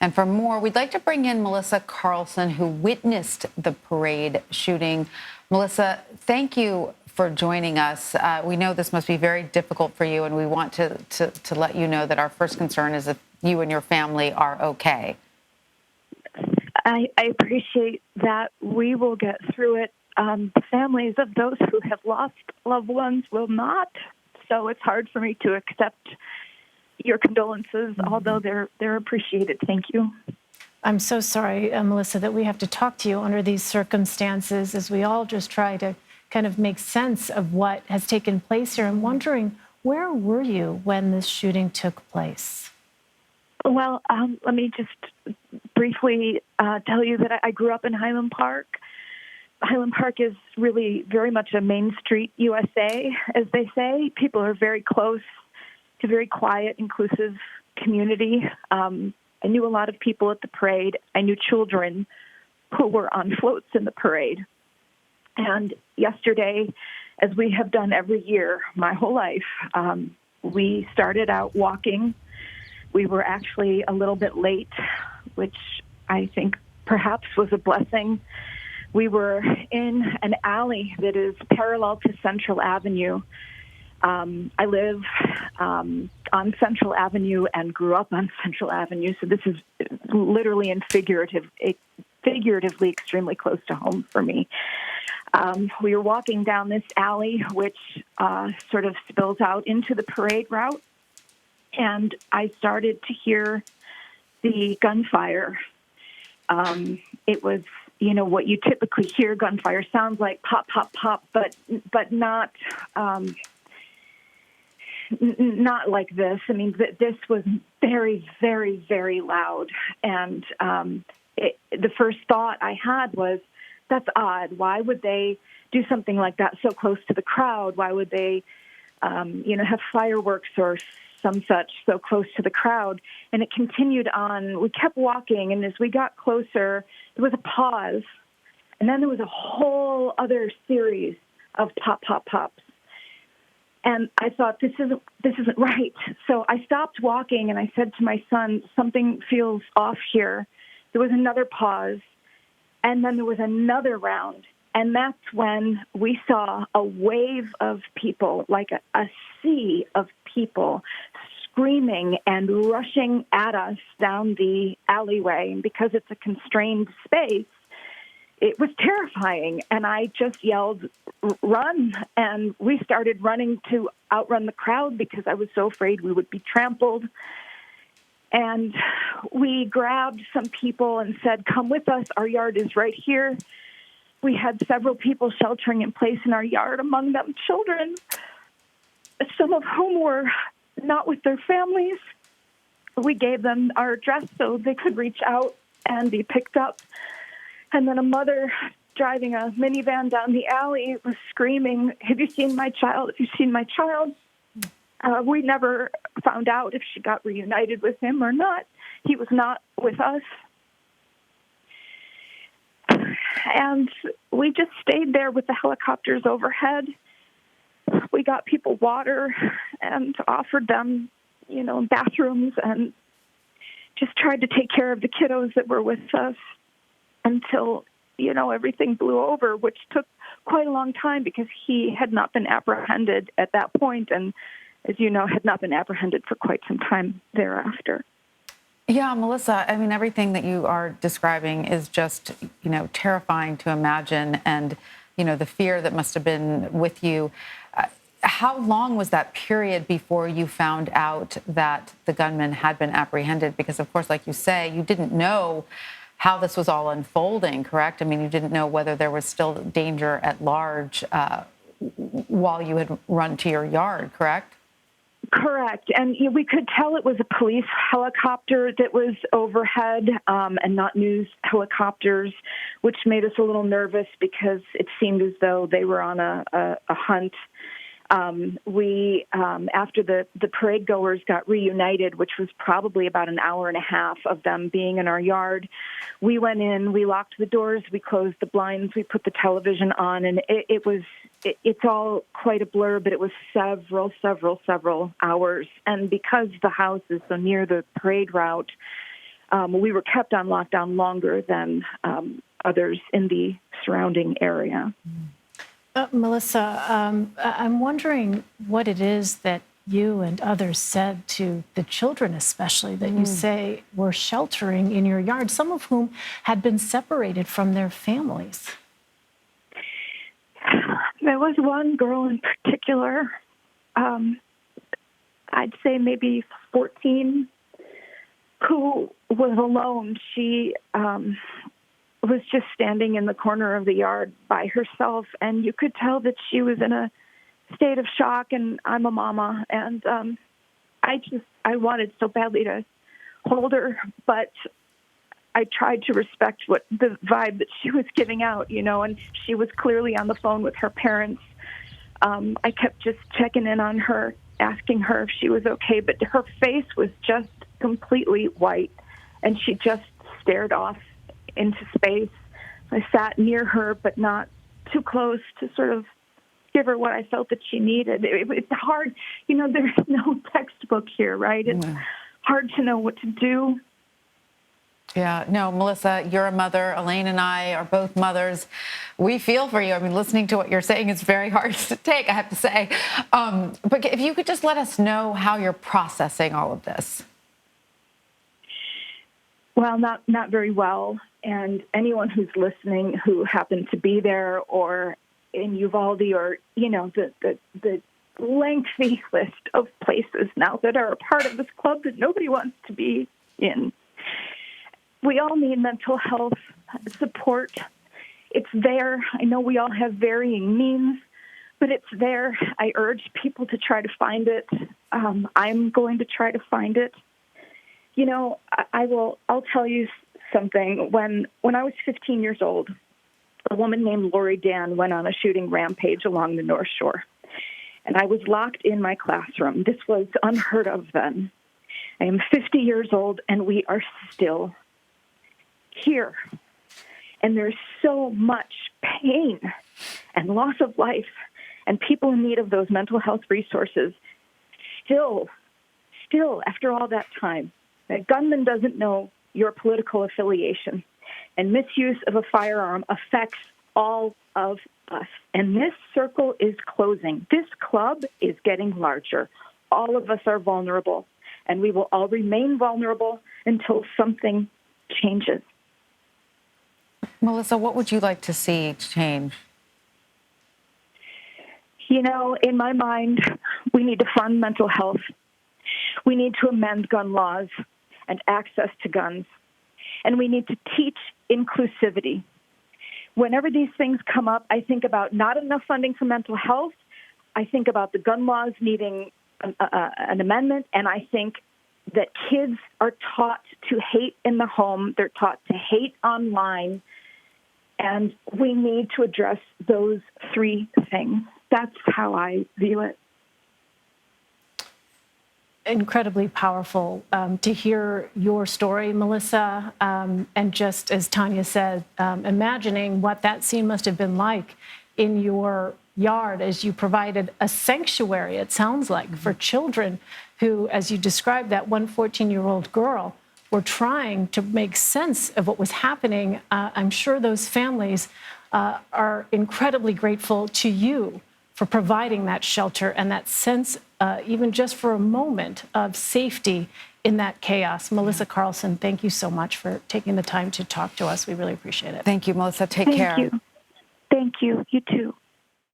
And for more, we'd like to bring in Melissa Carlson, who witnessed the parade shooting. Melissa, thank you for joining us. We know this must be very difficult for you, and we want to let you know that our first concern is if you and your family are okay. I appreciate that. We will get through it. The families of those who have lost loved ones will not. So it's hard for me to accept your condolences, although they're appreciated. Thank you. I'm so sorry, Melissa, that we have to talk to you under these circumstances as we all just try to kind of make sense of what has taken place here. I'm wondering, where were you when this shooting took place? Well, let me just briefly tell you that I grew up in Highland Park. Highland Park is really very much a Main Street USA, as they say. People are very close. It's a very quiet, inclusive community. I knew a lot of people at the parade. I knew children who were on floats in the parade. And yesterday, as we have done every year my whole life, we started out walking. We were actually a little bit late, which I think perhaps was a blessing. We were in an alley that is parallel to Central Avenue. I live on Central Avenue and grew up on Central Avenue, so this is literally and figuratively extremely close to home for me. We were walking down this alley, which sort of spills out into the parade route, and I started to hear the gunfire. It was, what you typically hear gunfire sounds like, pop, pop, pop, but not not like this. I mean, this was very, very, very loud, and the first thought I had was, that's odd. Why would they do something like that so close to the crowd? Why would they, have fireworks or some such so close to the crowd? And it continued on. We kept walking, and as we got closer, there was a pause, and then there was a whole other series of pop, pop, pops. And I thought, this isn't right. So I stopped walking, and I said to my son, something feels off here. There was another pause, and then there was another round. And that's when we saw a wave of people, like a sea of people, screaming and rushing at us down the alleyway. And because it's a constrained space, it was terrifying. And I just yelled, run. And we started running to outrun the crowd because I was so afraid we would be trampled. And we grabbed some people and said, come with us. Our yard is right here. We had several people sheltering in place in our yard, among them children, some of whom were not with their families. We gave them our address so they could reach out and be picked up. And then a mother driving a minivan down the alley was screaming, have you seen my child? Have you seen my child? We never found out if she got reunited with him or not. He was not with us. And we just stayed there with the helicopters overhead. We got people water and offered them, bathrooms, and just tried to take care of the kiddos that were with us until, everything blew over, which took quite a long time because he had not been apprehended at that point and, as you know, had not been apprehended for quite some time thereafter. Yeah, Melissa, I mean, everything that you are describing is just, terrifying to imagine, and, the fear that must have been with you. How long was that period before you found out that the gunman had been apprehended? Because, of course, like you say, you didn't know how this was all unfolding, correct? I mean, you didn't know whether there was still danger at large while you had run to your yard, correct? Correct. And we could tell it was a police helicopter that was overhead and not news helicopters, which made us a little nervous because it seemed as though they were on a hunt. After the parade goers got reunited, which was probably about an hour and a half of them being in our yard, we went in, we locked the doors, we closed the blinds, we put the television on, and it's all quite a blur, but it was several hours. And because the house is so near the parade route, We were kept on lockdown longer than others in the surrounding area. Melissa, I'm wondering what it is that you and others said to the children, especially, that you say were sheltering in your yard, some of whom had been separated from their families. There was one girl in particular, I'd say maybe 14, who was alone. She was just standing in the corner of the yard by herself, and you could tell that she was in a state of shock. And I'm a mama, and I wanted so badly to hold her, but I tried to respect what the vibe that she was giving out, and she was clearly on the phone with her parents. I kept just checking in on her, asking her if she was okay, but her face was just completely white, and she just stared off into space. I sat near her, but not too close to sort of give her what I felt that she needed. It's hard. There's no textbook here, right? It's hard to know what to do. Yeah, no, Melissa, you're a mother. Elaine and I are both mothers. We feel for you. I mean, listening to what you're saying is very hard to take, I have to say. But if you could just let us know how you're processing all of this. Well, not very well. And anyone who's listening who happened to be there or in Uvalde or, the lengthy list of places now that are a part of this club that nobody wants to be in. We all need mental health support. It's there. I know we all have varying means, but it's there. I urge people to try to find it. I'm going to try to find it. I'll tell you something. When I was 15 years old, a woman named Lori Dan went on a shooting rampage along the North Shore. And I was locked in my classroom. This was unheard of then. I am 50 years old, and we are still here. And there's so much pain and loss of life and people in need of those mental health resources. Still, after all that time, that gunman doesn't know your political affiliation, and misuse of a firearm affects all of us. And this circle is closing. This club is getting larger. All of us are vulnerable, and we will all remain vulnerable until something changes. Melissa, what would you like to see change? In my mind, we need to fund mental health. We need to amend gun laws and access to guns. And we need to teach inclusivity. Whenever these things come up, I think about not enough funding for mental health. I think about the gun laws needing an amendment. And I think that kids are taught to hate in the home. They're taught to hate online. And we need to address those three things. That's how I view it. Incredibly powerful to hear your story, Melissa. And just as Tanya said, imagining what that scene must have been like in your yard as you provided a sanctuary, it sounds like, for children who, as you described, that one 14-year-old girl, were trying to make sense of what was happening. I'm sure those families are incredibly grateful to you for providing that shelter and that sense, even just for a moment, of safety in that chaos. Melissa Carlson, thank you so much for taking the time to talk to us. We really appreciate it. Thank you, Melissa. Take care. Thank you. Thank you. You too.